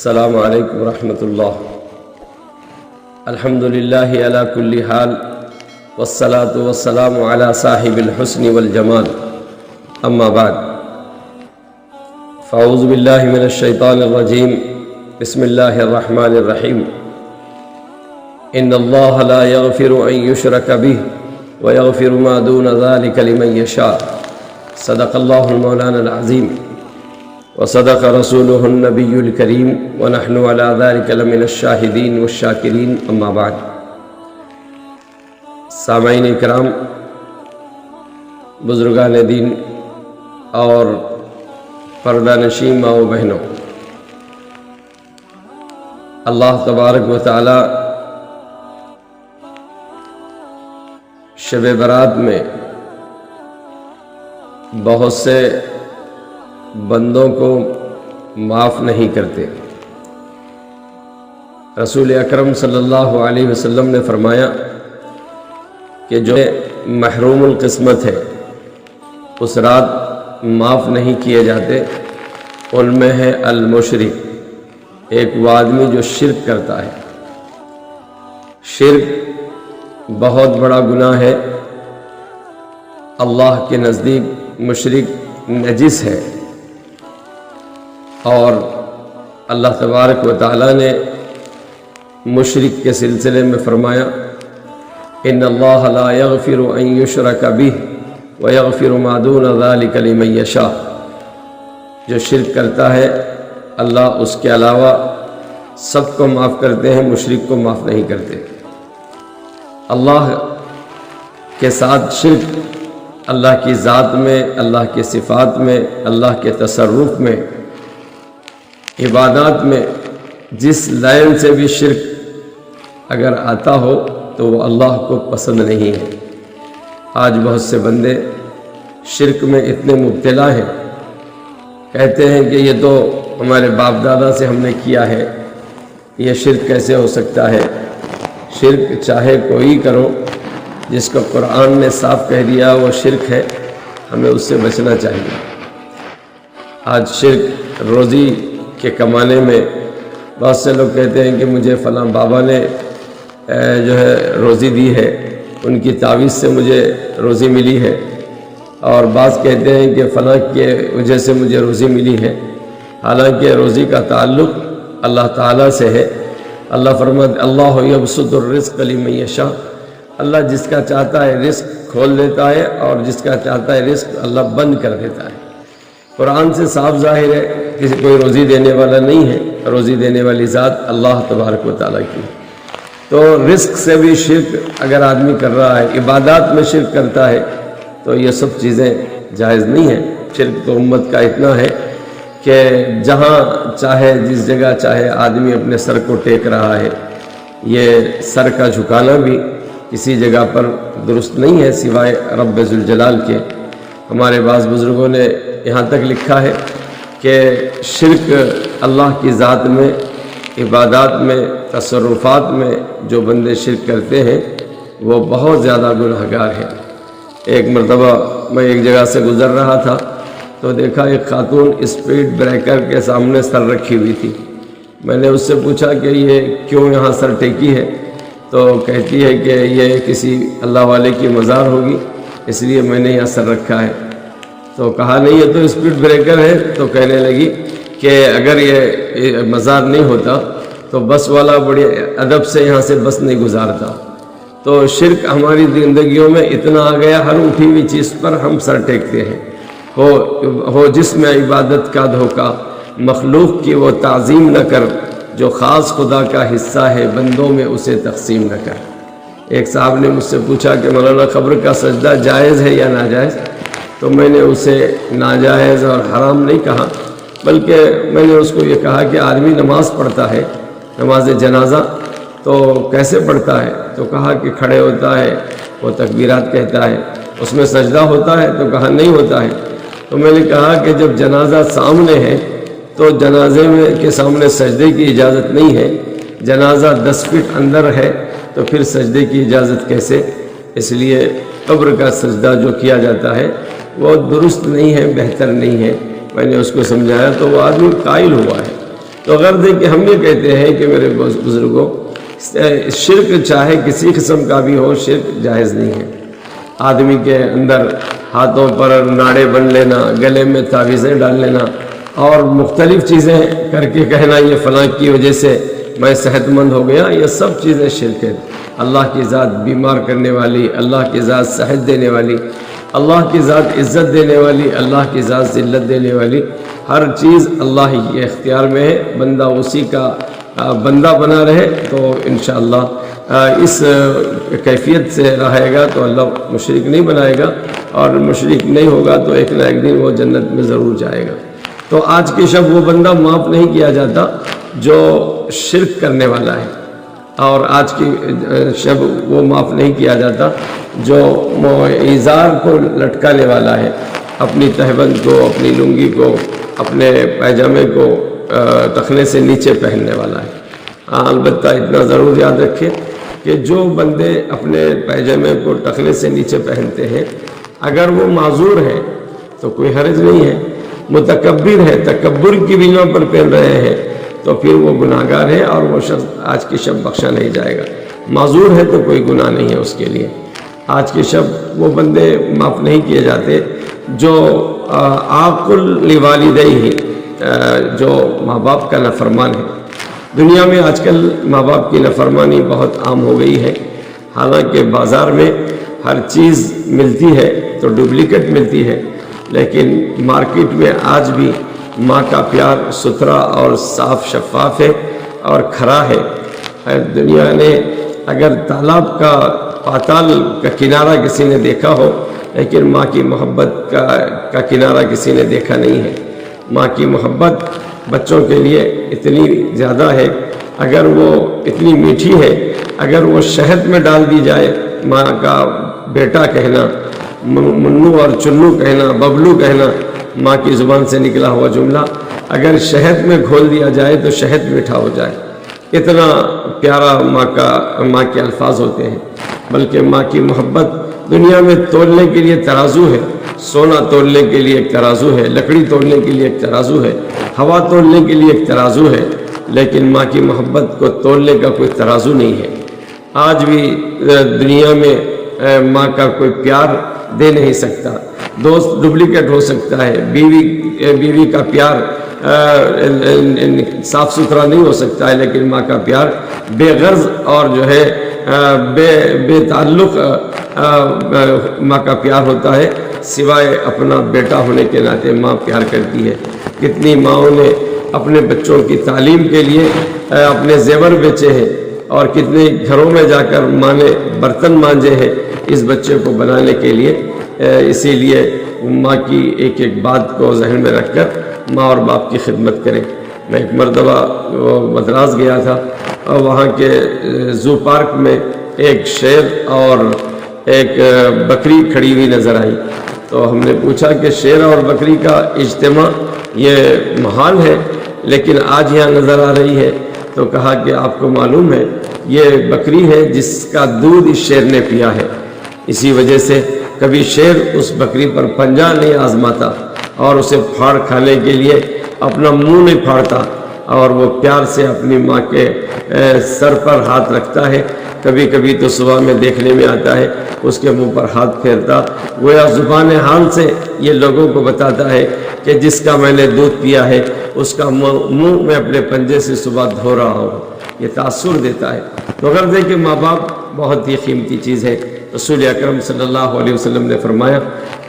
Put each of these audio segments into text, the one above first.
السلام علیکم ورحمۃ اللہ۔ الحمدللہ علی کل حال والصلاة والسلام علی صاحب الحسن والجمال، اما بعد فاعوذ باللہ من الشیطان الرجیم، بسم اللہ الرحمن الرحیم۔ ان اللہ لا یغفر ان یشرک بہ ویغفر ما دون ذلک لمن یشاء، صدق اللہ المولانا العظیم وصدق رسولہ النبی الکریم ونحن علی ذلک لمن الشاہدین والشاکرین، اما بعد۔ سامعین اکرام، بزرگان دین اور پردہ نشین ماں و بہنوں، اللہ تبارک و تعالی شب برات میں بہت سے بندوں کو معاف نہیں کرتے۔ رسول اکرم صلی اللہ علیہ وسلم نے فرمایا کہ جو محروم القسمت ہے اس رات معاف نہیں کیے جاتے، ان میں ہے المشرک، ایک وہ آدمی جو شرک کرتا ہے۔ شرک بہت بڑا گناہ ہے، اللہ کے نزدیک مشرک نجس ہے، اور اللہ تبارک و تعالیٰ نے مشرک کے سلسلے میں فرمایا ان اللہ لا یغفر ان یشرک بہ ویغفر ما دون ذلک لمن یشاء۔ جو شرک کرتا ہے اللہ اس کے علاوہ سب کو معاف کرتے ہیں، مشرک کو معاف نہیں کرتے۔ اللہ کے ساتھ شرک اللہ کی ذات میں، اللہ کے صفات میں، اللہ کے تصرف میں، عبادات میں جس لائن سے بھی شرک اگر آتا ہو تو وہ اللہ کو پسند نہیں ہے۔ آج بہت سے بندے شرک میں اتنے مبتلا ہیں، کہتے ہیں کہ یہ تو ہمارے باپ دادا سے ہم نے کیا ہے، یہ شرک کیسے ہو سکتا ہے؟ شرک چاہے کوئی کرو، جس کو قرآن نے صاف کہہ دیا وہ شرک ہے، ہمیں اس سے بچنا چاہیے۔ آج شرک روزی کے کمانے میں بہت سے لوگ کہتے ہیں کہ مجھے فلاں بابا نے جو ہے روزی دی ہے، ان کی تعویذ سے مجھے روزی ملی ہے، اور بعض کہتے ہیں کہ فلاں کے وجہ سے مجھے روزی ملی ہے، حالانکہ روزی کا تعلق اللہ تعالیٰ سے ہے۔ اللہ فرماتے اللہ یبسط الرزق لمن یشاء، اللہ جس کا چاہتا ہے رزق کھول دیتا ہے، اور جس کا چاہتا ہے رزق اللہ بند کر دیتا ہے۔ قرآن سے صاف ظاہر ہے کسی کوئی روزی دینے والا نہیں ہے، روزی دینے والی ذات اللہ تبارک و تعالیٰ کی۔ تو رزق سے بھی شرک اگر آدمی کر رہا ہے، عبادات میں شرک کرتا ہے، تو یہ سب چیزیں جائز نہیں ہیں۔ شرک تو امت کا اتنا ہے کہ جہاں چاہے جس جگہ چاہے آدمی اپنے سر کو ٹیک رہا ہے۔ یہ سر کا جھکانا بھی کسی جگہ پر درست نہیں ہے سوائے رب ذوالجلال کے۔ ہمارے بعض بزرگوں نے یہاں تک لکھا ہے کہ شرک اللہ کی ذات میں، عبادات میں، تصرفات میں جو بندے شرک کرتے ہیں وہ بہت زیادہ گنہگار ہیں۔ ایک مرتبہ میں ایک جگہ سے گزر رہا تھا تو دیکھا ایک خاتون اسپیڈ بریکر کے سامنے سر رکھی ہوئی تھی۔ میں نے اس سے پوچھا کہ یہ کیوں یہاں سر ٹیکی ہے؟ تو کہتی ہے کہ یہ کسی اللہ والے کی مزار ہوگی، اس لیے میں نے یہاں سر رکھا ہے۔ تو کہا نہیں یہ تو اسپیڈ بریکر ہے۔ تو کہنے لگی کہ اگر یہ مزار نہیں ہوتا تو بس والا بڑے ادب سے یہاں سے بس نہیں گزارتا۔ تو شرک ہماری زندگیوں میں اتنا آ گیا، ہر اٹھی ہوئی چیز پر ہم سر ٹیکتے ہیں۔ ہو جس میں عبادت کا دھوکہ، مخلوق کی وہ تعظیم نہ کر جو خاص خدا کا حصہ ہے، بندوں میں اسے تقسیم نہ کر۔ ایک صاحب نے مجھ سے پوچھا کہ مولانا قبر کا سجدہ جائز ہے یا ناجائز؟ تو میں نے اسے ناجائز اور حرام نہیں کہا، بلکہ میں نے اس کو یہ کہا کہ آدمی نماز پڑھتا ہے، نماز جنازہ، تو کیسے پڑھتا ہے؟ تو کہا کہ کھڑے ہوتا ہے، وہ تکبیرات کہتا ہے، اس میں سجدہ ہوتا ہے؟ تو کہا نہیں ہوتا ہے۔ تو میں نے کہا کہ جب جنازہ سامنے ہے تو جنازے میں کے سامنے سجدے کی اجازت نہیں ہے، جنازہ 10 فٹ اندر ہے تو پھر سجدے کی اجازت کیسے؟ اس لیے قبر کا سجدہ جو کیا جاتا ہے وہ درست نہیں ہے، بہتر نہیں ہے۔ میں نے اس کو سمجھایا تو وہ آدمی قائل ہوا ہے۔ تو غرض ہے کہ ہم یہ کہتے ہیں کہ میرے بزرگوں، شرک چاہے کسی قسم کا بھی ہو، شرک جائز نہیں ہے۔ آدمی کے اندر ہاتھوں پر ناڑے بن لینا، گلے میں تعویذیں ڈال لینا اور مختلف چیزیں کر کے کہنا یہ فلاں کی وجہ سے میں صحت مند ہو گیا، یہ سب چیزیں شرک ہے۔ اللہ کی ذات بیمار کرنے والی، اللہ کی ذات صحت دینے والی، اللہ کی ذات عزت دینے والی، اللہ کی ذات ذلت دینے والی، ہر چیز اللہ ہی کے اختیار میں ہے۔ بندہ اسی کا بندہ بنا رہے تو انشاءاللہ اس کیفیت سے رہے گا تو اللہ مشرک نہیں بنائے گا، اور مشرک نہیں ہوگا تو ایک نہ ایک دن وہ جنت میں ضرور جائے گا۔ تو آج کی شب وہ بندہ معاف نہیں کیا جاتا جو شرک کرنے والا ہے، اور آج کی شب وہ معاف نہیں کیا جاتا جو ایزار کو لٹکانے والا ہے، اپنی تہبند کو، اپنی لنگی کو، اپنے پیجامے کو ٹخنے سے نیچے پہننے والا ہے۔ البتہ اتنا ضرور یاد رکھیں کہ جو بندے اپنے پیجامے کو ٹخنے سے نیچے پہنتے ہیں، اگر وہ معذور ہے تو کوئی حرج نہیں ہے، متکبر ہے، تکبر کی بنا پر پہن رہے ہیں تو پھر وہ گناہگار ہے اور وہ شخص آج کی شب بخشا نہیں جائے گا۔ معذور ہے تو کوئی گناہ نہیں ہے اس کے لیے۔ آج کی شب وہ بندے معاف نہیں کیے جاتے جو عاقل لوالدیہ، جو ماں باپ کا نافرمان ہے۔ دنیا میں آج کل ماں باپ کی نافرمانی بہت عام ہو گئی ہے، حالانکہ بازار میں ہر چیز ملتی ہے تو ڈپلیکیٹ ملتی ہے، لیکن مارکیٹ میں آج بھی ماں کا پیار ستھرا اور صاف شفاف ہے اور کھرا ہے۔ دنیا نے اگر تالاب کا پاتال کا کنارہ کسی نے دیکھا ہو، لیکن ماں کی محبت کا کنارہ کسی نے دیکھا نہیں ہے۔ ماں کی محبت بچوں کے لیے اتنی زیادہ ہے، اگر وہ اتنی میٹھی ہے، اگر وہ شہد میں ڈال دی جائے، ماں کا بیٹا کہنا، منو اور چنو کہنا، ببلو کہنا، ماں کی زبان سے نکلا ہوا جملہ اگر شہد میں گھول دیا جائے تو شہد میٹھا ہو جائے، اتنا پیارا ماں کے الفاظ ہوتے ہیں۔ بلکہ ماں کی محبت دنیا میں تولنے کے لیے ترازو ہے، سونا تولنے کے لیے ایک ترازو ہے، لکڑی تولنے کے لیے ایک ترازو ہے، ہوا تولنے کے لیے ایک ترازو ہے، لیکن ماں کی محبت کو تولنے کا کوئی ترازو نہیں ہے۔ آج بھی دنیا میں ماں کا کوئی پیار دے نہیں سکتا، دوست ڈپلیکیٹ ہو سکتا ہے، بیوی کا پیار صاف ستھرا نہیں ہو سکتا ہے، لیکن ماں کا پیار بے غرض اور جو ہے بے تعلق ماں کا پیار ہوتا ہے، سوائے اپنا بیٹا ہونے کے ناطے ماں پیار کرتی ہے۔ کتنی ماؤں نے اپنے بچوں کی تعلیم کے لیے اپنے زیور بیچے ہیں، اور کتنے گھروں میں جا کر ماں نے برتن مانجے ہیں اس بچے کو بنانے کے لیے۔ اسی لیے ماں کی ایک ایک بات کو ذہن میں رکھ کر ماں اور باپ کی خدمت کریں۔ میں ایک مرتبہ مدراس گیا تھا، اور وہاں کے زو پارک میں ایک شیر اور ایک بکری کھڑی ہوئی نظر آئی، تو ہم نے پوچھا کہ شیر اور بکری کا اجتماع یہ محال ہے، لیکن آج یہاں نظر آ رہی ہے۔ تو کہا کہ آپ کو معلوم ہے یہ بکری ہے جس کا دودھ اس شیر نے پیا ہے، اسی وجہ سے کبھی شیر اس بکری پر پنجہ نہیں آزماتا اور اسے پھاڑ کھانے کے لیے اپنا منہ نہیں پھاڑتا، اور وہ پیار سے اپنی ماں کے سر پر ہاتھ رکھتا ہے۔ کبھی کبھی تو صبح میں دیکھنے میں آتا ہے اس کے منہ پر ہاتھ پھیرتا، گویا زبان حال سے یہ لوگوں کو بتاتا ہے کہ جس کا میں نے دودھ پیا ہے اس کا منہ میں اپنے پنجے سے صبح دھو رہا ہوں۔ یہ تاثر دیتا ہے۔ تو غرض ہے کہ ماں باپ بہت ہی قیمتی چیز ہے۔ رسول اکرم صلی اللہ علیہ وسلم نے فرمایا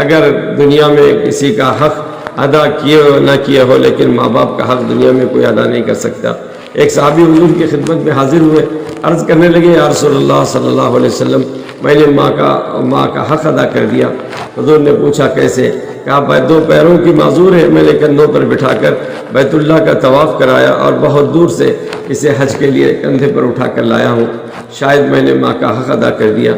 اگر دنیا میں کسی کا حق ادا کیے ہو نہ کیے ہو، لیکن ماں باپ کا حق دنیا میں کوئی ادا نہیں کر سکتا۔ ایک صحابی حضور کی خدمت میں حاضر ہوئے، عرض کرنے لگے یا رسول اللہ صلی اللہ علیہ وسلم میں نے ماں کا حق ادا کر دیا۔ حضور نے پوچھا کیسے؟ کہا بھائی دو پیروں کی معذور ہے، میں نے کندھوں پر بٹھا کر بیت اللہ کا طواف کرایا اور بہت دور سے اسے حج کے لیے کندھے پر اٹھا کر لایا ہوں، شاید میں نے ماں کا حق ادا کر دیا۔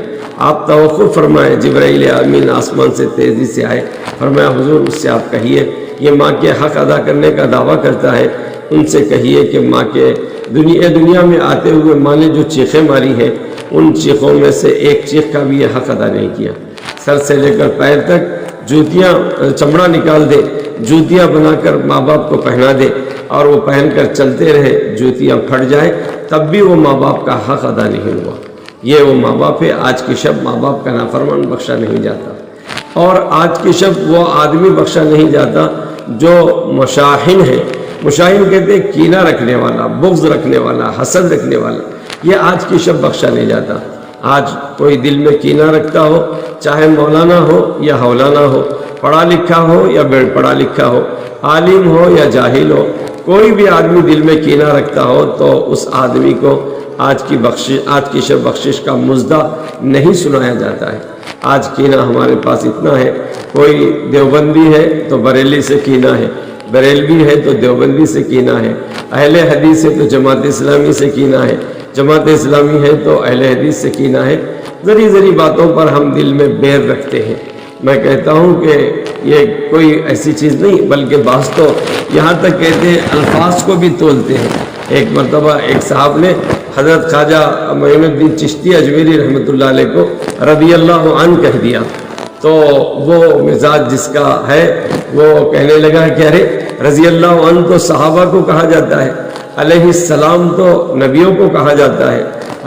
آپ توقف فرمائے، جبرائیل امین آسمان سے تیزی سے آئے، فرمایا حضور اس سے آپ کہیے یہ ماں کے حق ادا کرنے کا دعویٰ کرتا ہے، ان سے کہیے کہ ماں کے دنیا میں آتے ہوئے ماں نے جو چیخیں ماری ہے ان چیخوں میں سے ایک چیخ کا بھی یہ حق ادا نہیں کیا۔ سر سے لے کر پیر تک جوتیاں، چمڑا نکال دے، جوتیاں بنا کر ماں باپ کو پہنا دے، اور وہ پہن کر چلتے رہے، جوتیاں پھٹ جائیں، تب بھی وہ ماں باپ کا حق ادا نہیں ہوا۔ یہ وہ ماں باپ ہے، آج کی شب ماں باپ کا نافرمان بخشا نہیں جاتا، اور آج کی شب وہ آدمی بخشا نہیں جاتا جو مشاحن ہے۔ مشاحن کہتے ہیں کینہ رکھنے والا، بغض رکھنے والا، حسد رکھنے والا، یہ آج کی شب بخشا نہیں جاتا۔ آج کوئی دل میں کینہ رکھتا ہو، چاہے مولانا ہو یا حولانا ہو، پڑھا لکھا ہو یا بے پڑھا لکھا ہو، عالم ہو یا جاہل ہو، کوئی بھی آدمی دل میں کینہ رکھتا ہو تو اس آدمی کو آج کی شب بخشش کا مژدہ نہیں سنایا جاتا ہے۔ آج کینہ ہمارے پاس اتنا ہے، کوئی دیوبندی ہے تو بریلی سے کینہ ہے، بریلوی ہے تو دیوبندی سے کینہ ہے، اہل حدیث ہے تو جماعت اسلامی سے کینہ ہے، جماعت اسلامی ہے تو اہل حدیث سے کینہ ہے۔ ذری ذری باتوں پر ہم دل میں بیر رکھتے ہیں۔ میں کہتا ہوں کہ یہ کوئی ایسی چیز نہیں، بلکہ بعض تو یہاں تک کہتے ہیں الفاظ کو بھی تولتے ہیں۔ ایک مرتبہ ایک صاحب نے حضرت خواجہ معین الدین چشتی اجمیری رحمۃ اللہ علیہ کو رضی اللہ عنہ کہہ دیا، تو وہ مزاج جس کا ہے وہ کہنے لگا کہ ارے رضی اللہ عنہ تو صحابہ کو کہا جاتا ہے، علیہ السلام تو نبیوں کو کہا جاتا ہے،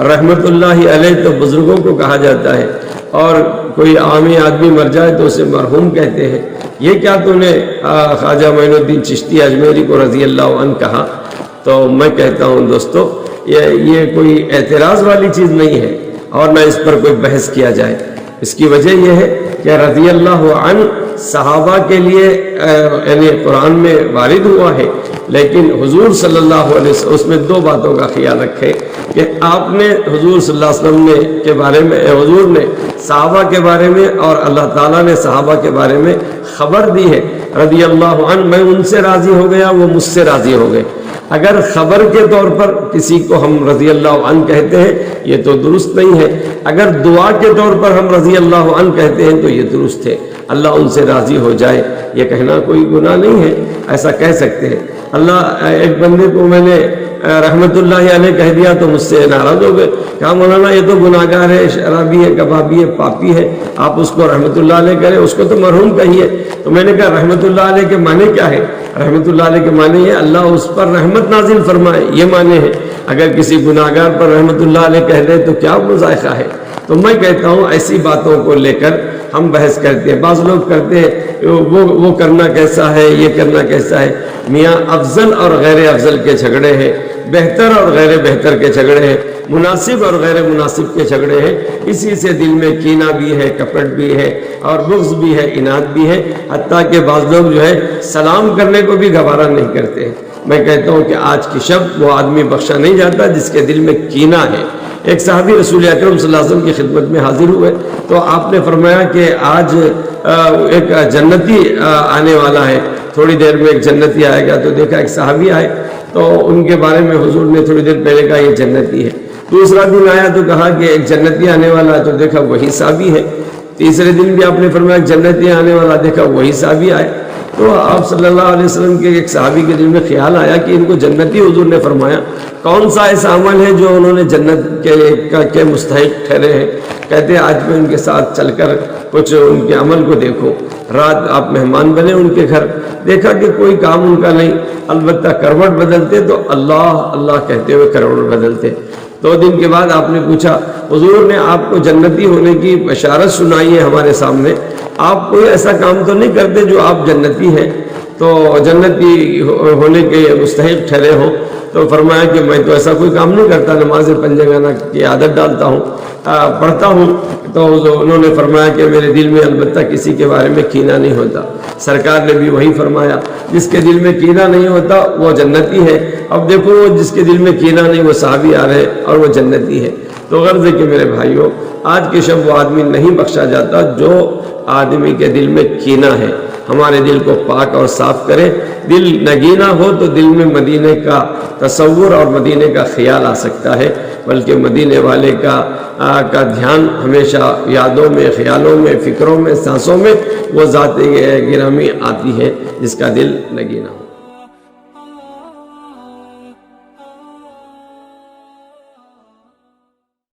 رحمت اللہ علیہ تو بزرگوں کو کہا جاتا ہے، اور کوئی عامی آدمی مر جائے تو اسے مرحوم کہتے ہیں، یہ کیا تو نے خواجہ معین الدین چشتی اجمیری کو رضی اللہ عنہ کہا؟ تو میں کہتا ہوں دوستو یہ کوئی اعتراض والی چیز نہیں ہے، اور نہ اس پر کوئی بحث کیا جائے۔ اس کی وجہ یہ ہے کہ رضی اللہ عنہ صحابہ کے لیے یعنی قرآن میں وارد ہوا ہے، لیکن حضور صلی اللہ علیہ وسلم اس میں دو باتوں کا خیال رکھے کہ آپ نے حضور صلی اللہ علیہ وسلم کے بارے میں، حضور نے صحابہ کے بارے میں اور اللہ تعالیٰ نے صحابہ کے بارے میں خبر دی ہے۔ رضی اللہ عنہ، میں ان سے راضی ہو گیا، وہ مجھ سے راضی ہو گئے۔ اگر خبر کے طور پر کسی کو ہم رضی اللہ عنہ کہتے ہیں یہ تو درست نہیں ہے، اگر دعا کے طور پر ہم رضی اللہ عنہ کہتے ہیں تو یہ درست ہے۔ اللہ ان سے راضی ہو جائے یہ کہنا کوئی گناہ نہیں ہے، ایسا کہہ سکتے ہیں۔ اللہ ایک بندے کو میں نے رحمت اللہ علیہ کہہ دیا تو مجھ سے ناراض ہو گئے، کہا مولانا یہ تو گناہ گار ہے، شرابی ہے، کبابی ہے، پاپی ہے، آپ اس کو رحمت اللہ علیہ کریں، اس کو تو مرحوم کہیے۔ تو میں نے کہا رحمت اللہ علیہ کے معنی کیا ہے؟ رحمت اللہ علیہ کے معنی ہے اللہ اس پر رحمت نازل فرمائے، یہ معنی ہے۔ اگر کسی گناہ گار پر رحمت اللہ علیہ کہہ دے تو کیا مذائقہ ہے؟ تو میں کہتا ہوں ایسی باتوں کو لے کر ہم بحث کرتے ہیں۔ بعض لوگ کرتے ہیں وہ کرنا کیسا ہے، یہ کرنا کیسا ہے۔ میاں افضل اور غیر افضل کے جھگڑے ہیں، بہتر اور غیر بہتر کے جھگڑے ہیں، مناسب اور غیر مناسب کے جھگڑے ہیں۔ اسی سے دل میں کینہ بھی ہے، کپٹ بھی ہے، اور بغض بھی ہے، اناد بھی ہے، حتیٰ کہ بعض لوگ جو ہے سلام کرنے کو بھی گوارا نہیں کرتے ہیں۔ میں کہتا ہوں کہ آج کی شب وہ آدمی بخشا نہیں جاتا جس کے دل میں کینہ ہے۔ ایک صحابی رسول اکرم صلی اللہ علیہ وسلم کی خدمت میں حاضر ہوئے تو آپ نے فرمایا کہ آج ایک جنتی آنے والا ہے، تھوڑی دیر میں ایک جنتی آئے گا۔ تو دیکھا ایک صحابی آئے تو ان کے بارے میں حضور نے تھوڑی دیر پہلے کہا یہ جنتی ہے۔ دوسرا دن آیا تو کہا کہ ایک جنتی آنے والا ہے، تو دیکھا وہی صحابی ہے۔ تیسرے دن بھی آپ نے فرمایا جنتی آنے والا، دیکھا وہی صحابی آئے۔ تو آپ صلی اللہ علیہ وسلم کے ایک صحابی کے دل میں خیال آیا کہ ان کو جنتی حضور نے فرمایا، کون سا ایسا عمل ہے جو انہوں نے جنت کے مستحق ٹھہرے ہیں؟ کہتے ہیں آج میں ان کے ساتھ چل کر کچھ ان کے عمل کو دیکھو۔ رات آپ مہمان بنے ان کے گھر، دیکھا کہ کوئی کام ان کا نہیں، البتہ کروٹ بدلتے تو اللہ اللہ کہتے ہوئے کروٹ بدلتے۔ 2 دن کے بعد آپ نے پوچھا حضور نے آپ کو جنتی ہونے کی بشارت سنائی ہے ہمارے سامنے، آپ کوئی ایسا کام تو نہیں کرتے جو آپ جنتی ہیں، تو جنتی ہونے کے مستحق ٹھہرے ہوں؟ تو فرمایا کہ میں تو ایسا کوئی کام نہیں کرتا، نماز پنجگانہ کی عادت ڈالتا ہوں، پڑھتا ہوں۔ تو انہوں نے فرمایا کہ میرے دل میں البتہ کسی کے بارے میں کینہ نہیں ہوتا۔ سرکار نے بھی وہی فرمایا، جس کے دل میں کینہ نہیں ہوتا وہ جنتی ہے۔ اب دیکھو جس کے دل میں کینہ نہیں وہ صحابی آ رہے اور وہ جنتی ہے۔ تو غرض ہے کہ میرے بھائیوں آج کی شب وہ آدمی نہیں بخشا جاتا جو آدمی کے دل میں کینہ ہے۔ ہمارے دل کو پاک اور صاف کرے، دل نگینا ہو تو دل میں مدینے کا تصور اور مدینے کا خیال آ سکتا ہے، بلکہ مدینے والے کا دھیان ہمیشہ یادوں میں، خیالوں میں، فکروں میں، سانسوں میں وہ ذات گرامی آتی ہے جس کا دل نگینا ہو۔